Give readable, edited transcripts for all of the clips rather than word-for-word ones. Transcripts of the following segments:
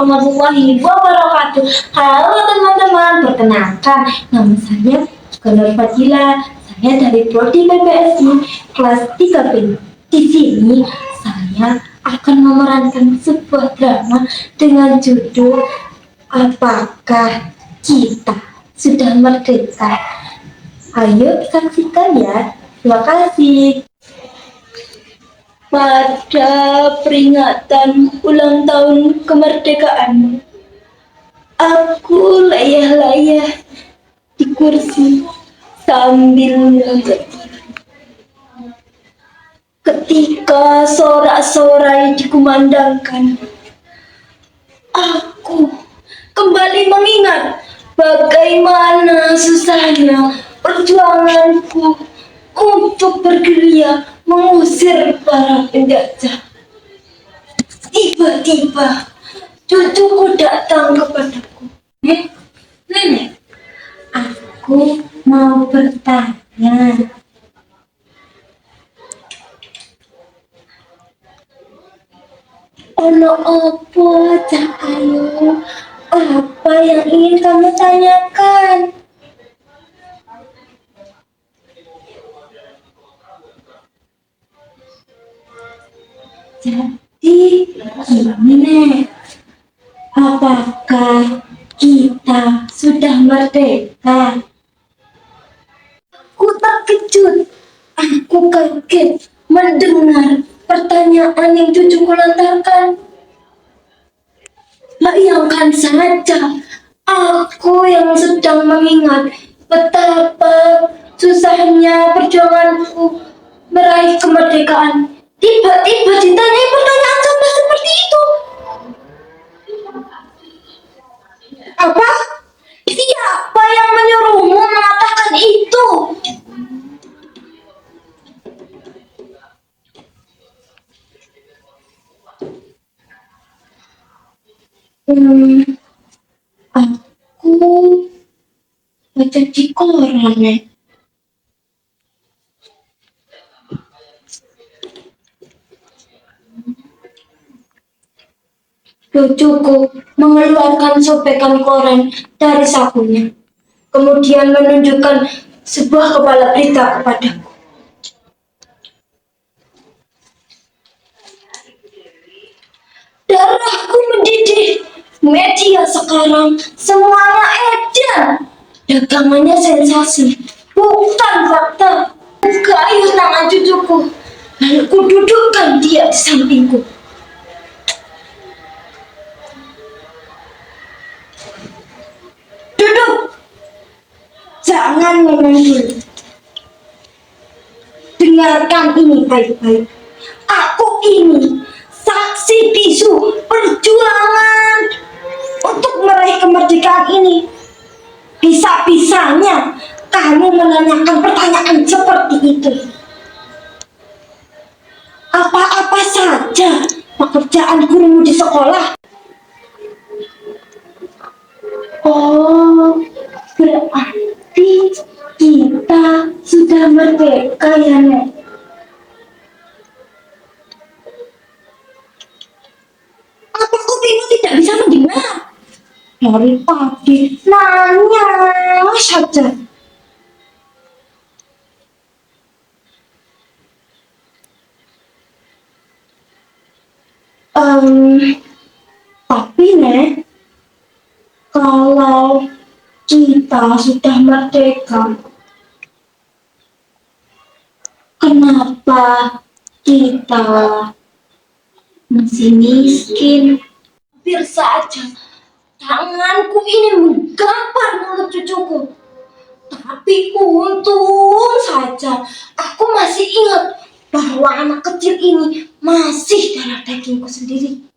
Warahmatullahi wabarakatuh. Halo teman-teman, perkenalkan nama saya Nur Fadila. Saya dari Prodi PPSI kelas 3B. Di sini saya akan memerankan sebuah drama dengan judul Apakah Kita Sudah Merdeka? Ayo saksikan ya. Terima kasih. Pada peringatan ulang tahun kemerdekaan, aku layah-layah di kursi sambil menonton. Ketika sorak-sorai dikumandangkan, aku kembali mengingat bagaimana susahnya perjuanganku untuk bergerilya mengusir para penjajah. Tiba-tiba cucuku datang kepadaku. Nenek, aku mau bertanya. Ono opo, Cahayu? Apa yang ingin kamu tanyakan? Jadi, gini, apakah kita sudah merdeka? Aku terkejut, aku kaget mendengar pertanyaan yang cucuku lontarkan. Bayangkan saja, aku yang sedang mengingat betapa susahnya perjuanganku meraih kemerdekaan, tiba-tiba ditanyai pertanyaan sama seperti itu. Apa? Siapa yang menyuruhmu mengatakan itu? Aku baca di koran ya. Cucuku mengeluarkan sobekan koran dari sakunya, kemudian menunjukkan sebuah kepala berita kepadaku. Darahku mendidih. Media sekarang semuanya edan. Dagangannya sensasi, bukan fakta. Gayuh tangan cucuku, lalu kududukkan dia di sampingku. Duduk, jangan ngomong dulu. Dengarkan ini baik-baik. Aku ini saksi bisu perjuangan untuk meraih kemerdekaan ini. Bisa-bisanya kamu menanyakan pertanyaan seperti itu. Apa-apa saja pekerjaan gurumu di sekolah? Oh, berarti Berarti kita sudah merdeka ya, Nek? Apa kupingmu tidak bisa mendengar? Dari tadi nanya saja. Em, tapi Nek, kalau kita sudah merdeka, kenapa kita masih miskin? Hampir saja tanganku ini menggampar mulut cucuku. Tapi untung saja aku masih ingat bahwa anak kecil ini masih darah dagingku sendiri.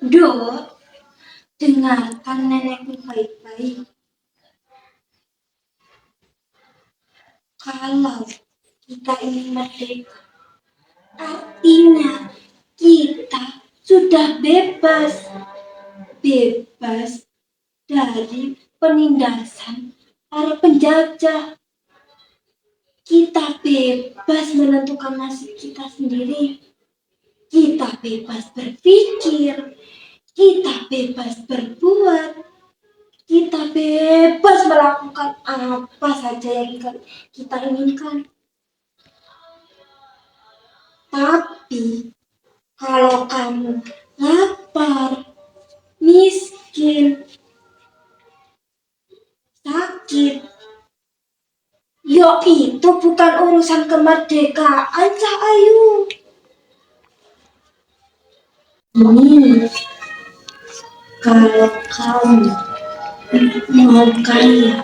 Dok, dengarkan nenekku baik-baik. Kalau kita ini merdeka, artinya kita sudah bebas. Bebas dari penindasan para penjajah. Kita bebas menentukan nasib kita sendiri. Kita bebas berpikir. Kita bebas berbuat. Kita bebas melakukan apa saja yang kita inginkan. Tapi kalau kamu lapar, miskin, sakit, yo itu bukan urusan kemerdekaan, Cah Ayu. Ini kalau kamu mau kaya,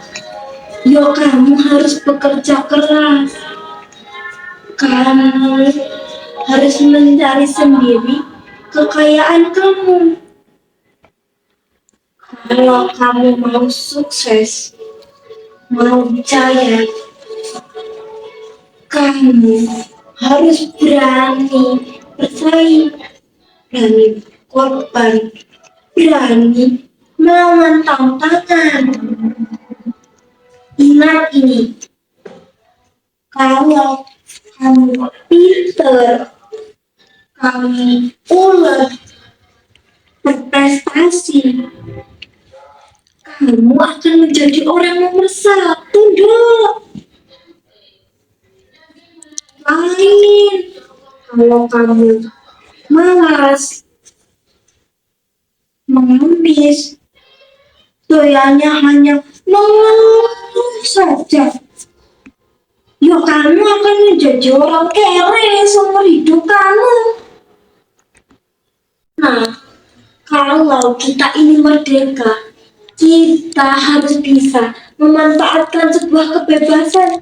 yo kamu harus bekerja keras. Kamu harus mencari sendiri kekayaan kamu. Kalau kamu mau sukses, mau jaya, kamu harus berani bersaing, berani korban, berani melawan tantangan. Ingat ini, kalau kamu pinter, kamu ulet, berprestasi, kamu akan menjadi orang nomor 1, Dok. Lain kalau kamu malas, mengemis, doyannya hanya mengeluh saja, ya kamu akan menjadi orang kere seumur hidup kamu. Nah, kalau kita ini merdeka, kita harus bisa memanfaatkan sebuah kebebasan.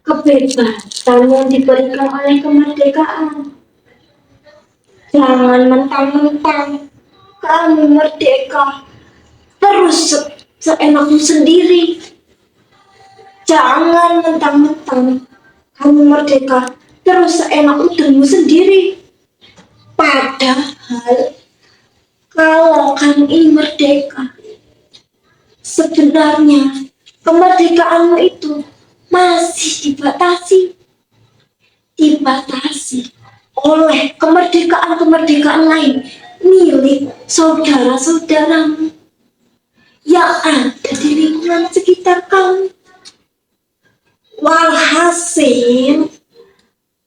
Kebebasan yang diberikan oleh kemerdekaan. Jangan mentang-mentang kamu merdeka terus seenakmu sendiri. Jangan mentang-mentang kamu merdeka terus seenak udarmu sendiri. Padahal kalau kamu ini merdeka, sebenarnya kemerdekaanmu itu masih dibatasi oleh kemerdekaan lain milik saudara-saudaramu yang ada di lingkungan sekitar kamu. Walhasil,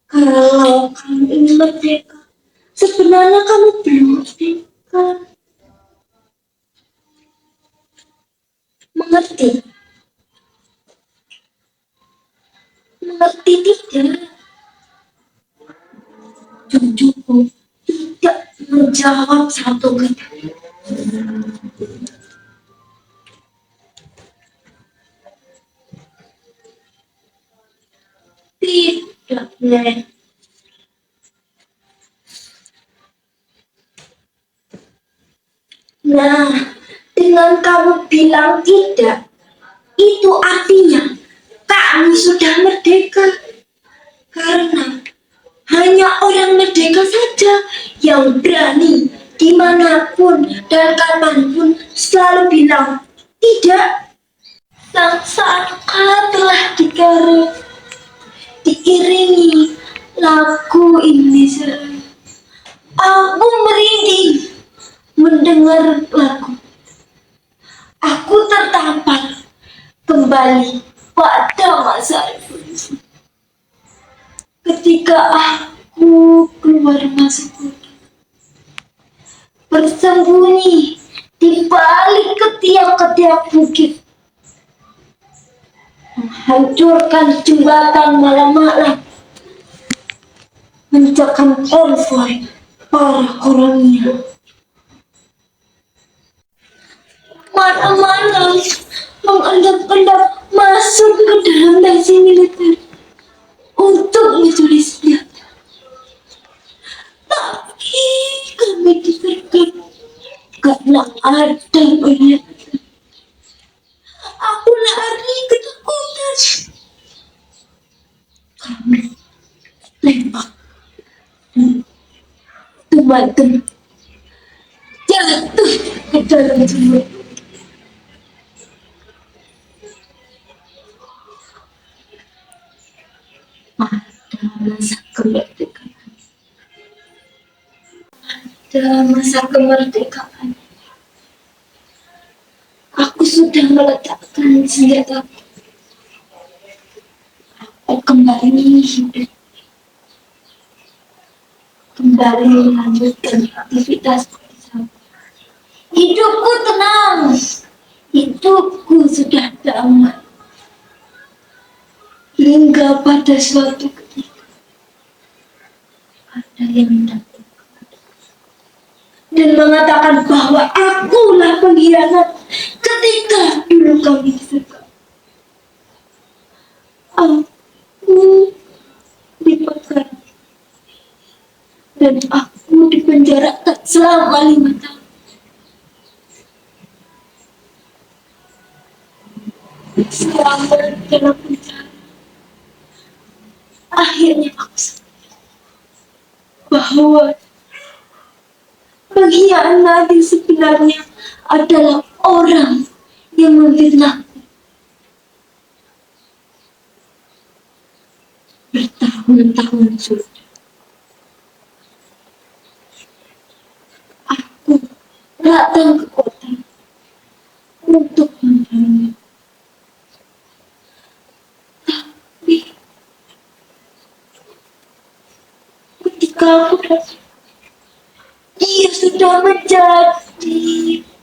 kalau kamu ini merdeka, sebenarnya kamu belum merdeka. Mengerti? Mengerti tidak? Cucuku tidak menjawab satu kata. Tidak, Nek. Nah, dengan kamu bilang tidak, itu artinya kami sudah merdeka. Karena hanya orang merdeka saja yang berani dimanapun dan kapanpun selalu bilang tidak. Sang-sangka telah diiringi lagu ini seru. Aku merinding mendengar lagu. Aku tertampar kembali pada masa revolusi. Ketika aku keluar masuk hutan, bersembunyi di balik ketiak-ketiak bukit, menghancurkan jembatan malam-malam, mencekam konvoi para orangnya. Mana-mana mengendap-endap masuk ke dalam base militer untuk mencuri senjata. Tapi kami disergap karena ada banyak. Aku lari ketakutan. Kami lempar teman-teman jatuh ke dalam sumur. Pada masa kemerdekaan, aku sudah meletakkan senjata. Aku kembali hidup, kembali melanjutkan aktivitas. Hidupku tenang, hidupku sudah damai. Hingga pada suatu ketika ada yang datang dan mengatakan bahwa akulah pengkhianat. Ketika dulu kami disergap, aku dibakar dan aku dipenjarakan selama 5 tahun. Selama dalam penjara, akhirnya aku sadar bahwa pengkhianat yang sebenarnya adalah orang yang memfitnah. Bertahun-tahun sudah aku datang ke kota untuk mencarinya. Tapi ketika aku datang, dia sudah menjadi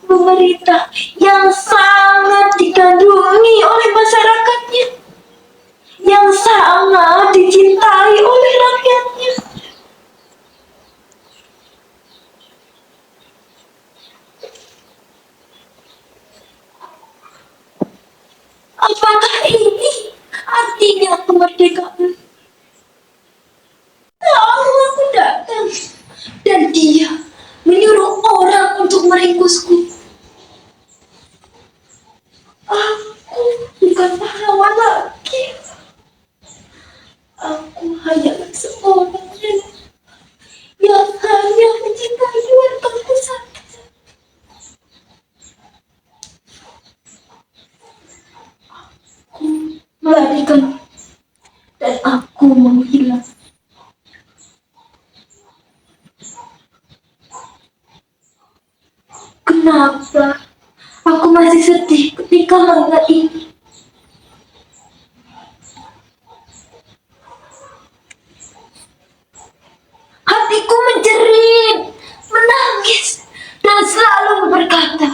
pemerintah yang sangat digandrungi oleh masyarakatnya, yang sangat dicintai oleh rakyatnya. Apakah ini artinya kemerdekaan? Lalu aku datang dan dia menyuruh orang untuk meringkusku. Aku bukan pahlawan lagi. Aku hanyalah seorang yang hanya mencintai wargaku saja. Aku melarikan dan aku menghilang. Kenapa aku masih sedih ketika mengingat ini? Hatiku menjerit, menangis, dan selalu berkata,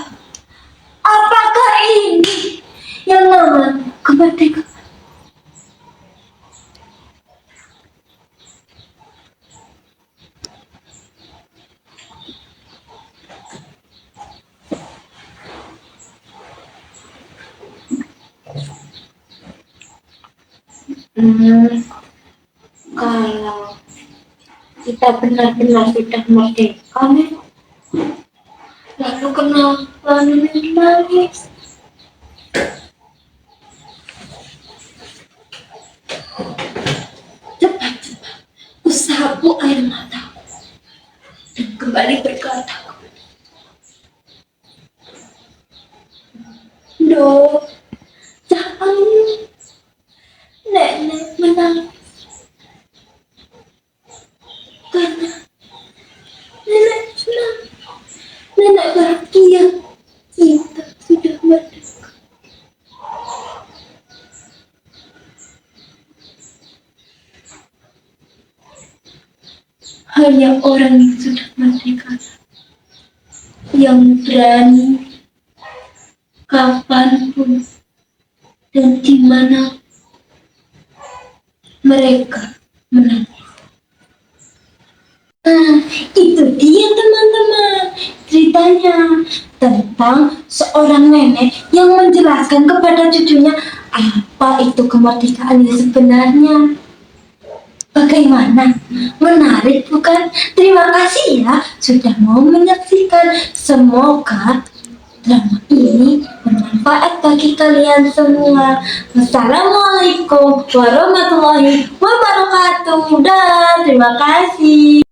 apakah ini yang namanya kemerdekaan? Kalau kita benar-benar sudah merdeka, lalu kenapa nangis? Cepat-cepat usahaku air mataku dan kembali berkata Dok, jangan. Nenek menangis karena nenek senang. Nenek bahagia. Kita sudah merdeka. Hanya orang yang sudah merdeka yang berani kapanpun dan dimana mereka menang. Nah, itu dia teman-teman ceritanya tentang seorang nenek yang menjelaskan kepada cucunya apa itu kemerdekaan yang sebenarnya. Bagaimana? Menarik bukan? Terima kasih ya sudah mau menyaksikan. Semoga drama ini bermanfaat bagi kalian semua. Wassalamualaikum warahmatullahi wabarakatuh. Dan terima kasih.